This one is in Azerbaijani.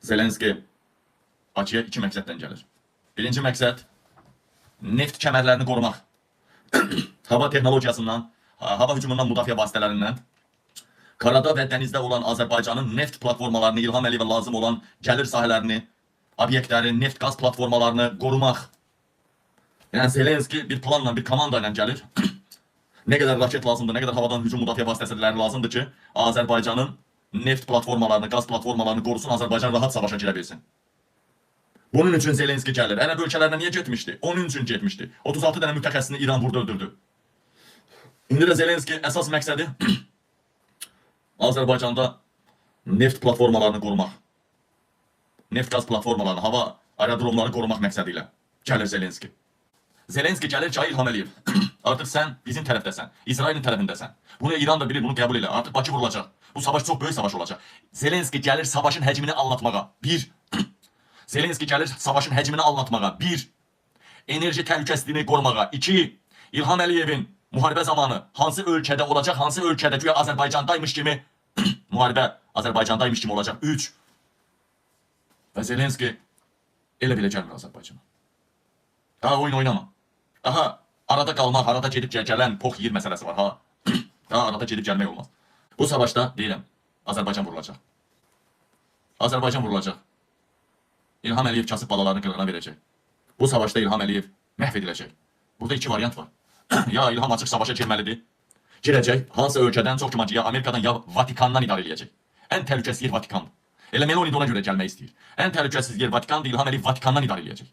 Zelenski Bakıya iki məqsəddən gəlir. Birinci məqsəd neft kəmərlərini qorumaq. Hava texnologiyasından, hava hücumundan müdafiə vasitələrindən, karada və dənizdə olan Azərbaycanın neft platformalarını, İlham Əliyevə lazım olan gəlir sahələrini, obyektləri, neft qaz platformalarını qorumaq. Yəni Zelenski bir planla, bir komanda ilə gəlir. Ne kadar raket lazımdır, ne kadar havadan hücum müdafiə vasitələri lazımdır ki, Azərbaycanın neft platformalarını, qaz platformalarını qorusun, Azərbaycan rahat savaşa girə bilsin. Bunun üçün Zelenski gəlir. Ərəb ölkələrine niyə getmişdi? Onun üçün getmişdi. 36 dənə mütəxəssisini İran burada öldürdü. İndi də Zelenski əsas məqsədi Azərbaycanda neft platformalarını qorumaq. Neft qaz platformalarını, hava aerodromları qorumaq məqsədi ilə gəlir Zelenski. Zelenski gəlir ki, İlham Əliyev, artıq sən bizim tərəfdəsən, İsrailin tərəfindəsən. Bunu İran da bilir, bunu qəbul elə. Artıq Bakı vurulacaq. Bu savaş çox böyük savaş olacaq. Zelenski gəlir savaşın həcmini anlatmağa. Bir. Zelenski gəlir savaşın həcmini anlatmağa. Bir. Enerji təhlükəsizliyini qorumağa. İki. İlham Əliyevin müharibə zamanı hansı ölkədə olacaq, hansı ölkədə güya Azərbaycandaymış kimi müharibə Azərbaycandaymış kimi olacaq. Üç. Və Zelenski elə belə gəlmir Azərbaycana. Daha oyun oynama. Daha arada qalmaq, arada gedib gələn pox yer məsələsi var. Ha. Daha arada gedib gəlmək olmaz. Bu savaşda deyirəm, Azərbaycan vurulacaq. Azərbaycan vurulacaq. İlham Əliyev kasıb balalarını qırğına verəcək. Bu savaşda İlham Əliyev məhv ediləcək. Burada iki variant var. Ya İlham açıq savaşa girməlidir. Girəcək, hansı ölkədən çox güman ki, ya Amerikadan ya Vatikandan idarə edəcək. Ən təhlükəsiz yer Vatikandır. Elə Meloni də ona görə gəlmək istəyir. Ən təhlükəsiz yer Vatikandır, İlham Əliyev Vatikandan idarə edəcək.